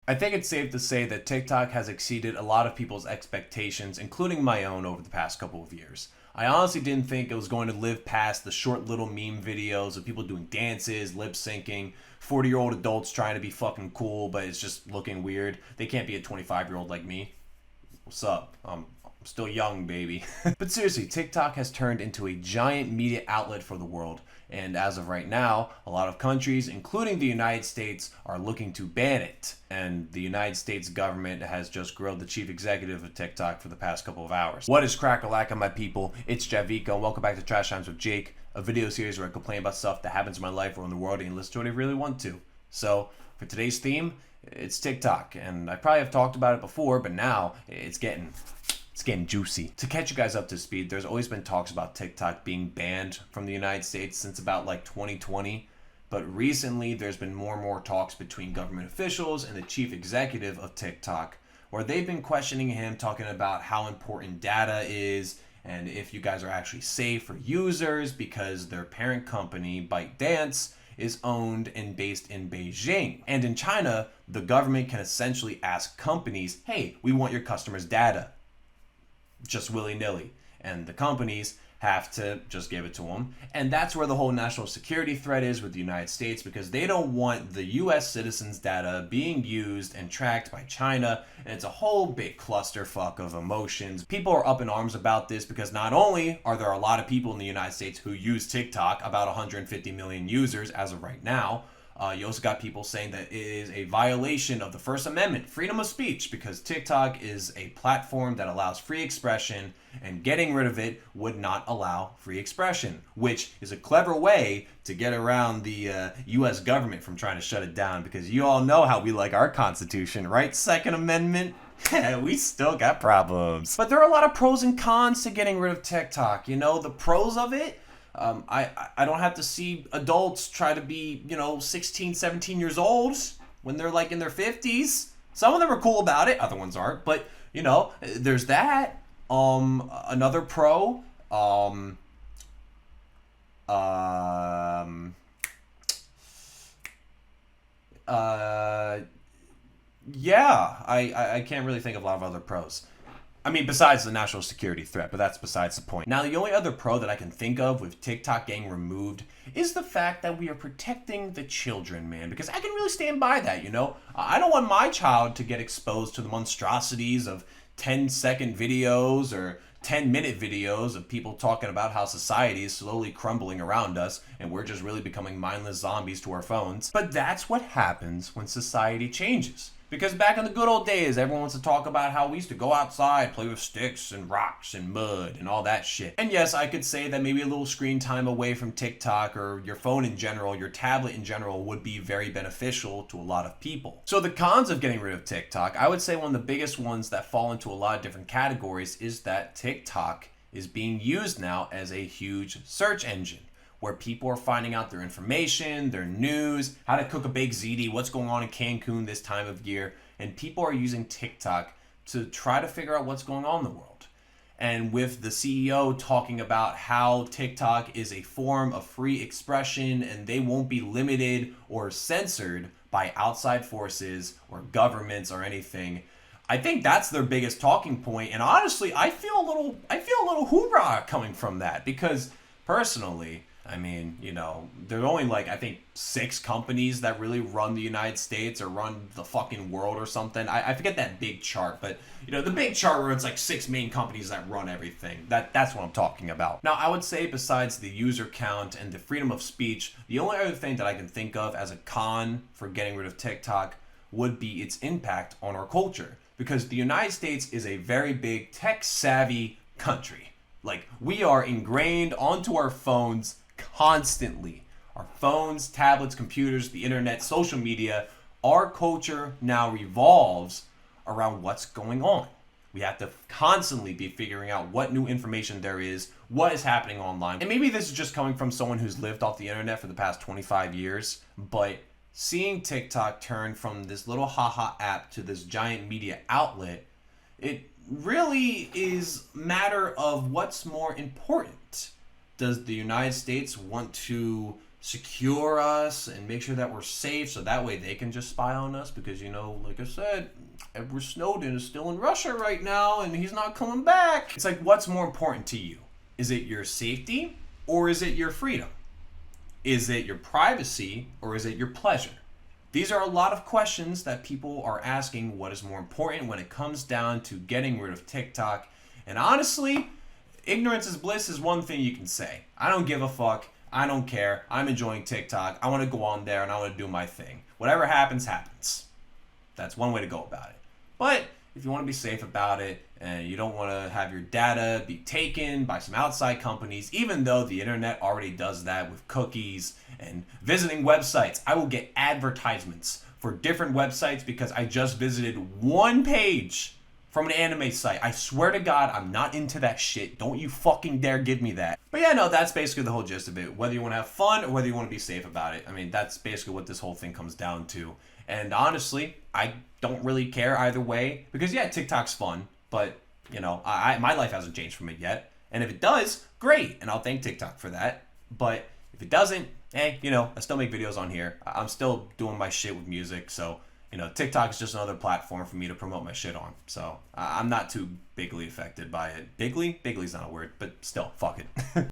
I think it's safe to say that TikTok has exceeded a lot of people's expectations, including my own, over the past couple of years. I honestly didn't think it was going to live past the short little meme videos of people doing dances, lip syncing, 40-year-old adults trying to be fucking cool, but it's just looking weird. They can't be a 25-year-old like me. What's up? I'm still young, baby. But seriously, TikTok has turned into a giant media outlet for the world. And as of right now, a lot of countries, including the United States, are looking to ban it. And the United States government has just grilled the chief executive of TikTok for the past couple of hours. What is crack-a-lack, my people? It's Javika, and welcome back to Trash Times with Jake, a video series where I complain about stuff that happens in my life or in the world and listen to it if I really want to. So, for today's theme, it's TikTok. And I probably have talked about it before, but now it's getting juicy. To catch you guys up to speed, there's always been talks about TikTok being banned from the United States since about like 2020. But recently, there's been more and more talks between government officials and the chief executive of TikTok, where they've been questioning him, talking about how important data is and if you guys are actually safe for users because their parent company, ByteDance, is owned and based in Beijing. And in China, the government can essentially ask companies, hey, we want your customers' data. Just willy-nilly, and the companies have to just give it to them. And that's where the whole national security threat is with the United States, because they don't want the US citizens' data being used and tracked by China, and it's a whole big clusterfuck of emotions. People are up in arms about this because not only are there a lot of people in the United States who use TikTok, about 150 million users as of right now, you also got people saying that it is a violation of the First Amendment, freedom of speech, because TikTok is a platform that allows free expression, and getting rid of it would not allow free expression, which is a clever way to get around the U.S. government from trying to shut it down, because you all know how we like our Constitution, right? Second Amendment. We still got problems. But there are a lot of pros and cons to getting rid of TikTok. You know, the pros of it, I don't have to see adults try to be, 16, 17 years old when they're like in their 50s. Some of them are cool about it, other ones aren't. But, there's that. Another pro, yeah, I can't really think of a lot of other pros. I mean, besides the national security threat, but that's besides the point. Now, the only other pro that I can think of with TikTok getting removed is the fact that we are protecting the children, man, because I can really stand by that, I don't want my child to get exposed to the monstrosities of 10-second videos or 10-minute videos of people talking about how society is slowly crumbling around us and we're just really becoming mindless zombies to our phones. But that's what happens when society changes. Because back in the good old days, everyone wants to talk about how we used to go outside, play with sticks and rocks and mud and all that shit. And yes, I could say that maybe a little screen time away from TikTok or your phone in general, your tablet in general, would be very beneficial to a lot of people. So the cons of getting rid of TikTok, I would say one of the biggest ones that fall into a lot of different categories is that TikTok is being used now as a huge search engine, where people are finding out their information, their news, how to cook a baked ziti, what's going on in Cancun this time of year, and people are using TikTok to try to figure out what's going on in the world. And with the CEO talking about how TikTok is a form of free expression and they won't be limited or censored by outside forces or governments or anything, I think that's their biggest talking point. And honestly, I feel a little hoorah coming from that, because personally, I mean, there are only I think 6 companies that really run the United States or run the fucking world or something. I forget that big chart, but the big chart where it's 6 main companies that run everything. That's what I'm talking about. Now, I would say besides the user count and the freedom of speech, the only other thing that I can think of as a con for getting rid of TikTok would be its impact on our culture. Because the United States is a very big tech-savvy country. We are ingrained onto our phones constantly. Our phones, tablets, computers, the internet, social media, our culture now revolves around what's going on. We have to constantly be figuring out what new information there is, what is happening online. And maybe this is just coming from someone who's lived off the internet for the past 25 years, but seeing TikTok turn from this little haha app to this giant media outlet, it really is a matter of what's more important. Does the United States want to secure us and make sure that we're safe so that way they can just spy on us because, like I said, Edward Snowden is still in Russia right now and he's not coming back. It's like, what's more important to you? Is it your safety or is it your freedom? Is it your privacy or is it your pleasure? These are a lot of questions that people are asking what is more important when it comes down to getting rid of TikTok. And honestly, ignorance is bliss is one thing you can say. I don't give a fuck. I don't care. I'm enjoying TikTok. I want to go on there and I want to do my thing. Whatever happens, happens. That's one way to go about it. But if you want to be safe about it and you don't want to have your data be taken by some outside companies, even though the internet already does that with cookies and visiting websites, I will get advertisements for different websites because I just visited one page from an anime site. I swear to God, I'm not into that shit. Don't you fucking dare give me that. But yeah, no, that's basically the whole gist of it. Whether you want to have fun or whether you want to be safe about it. I mean, that's basically what this whole thing comes down to. And honestly, I don't really care either way because yeah, TikTok's fun, but my life hasn't changed from it yet. And if it does, great, and I'll thank TikTok for that. But if it doesn't, I still make videos on here. I'm still doing my shit with music, so TikTok is just another platform for me to promote my shit on. So I'm not too bigly affected by it. Bigly's not a word, but still, fuck it.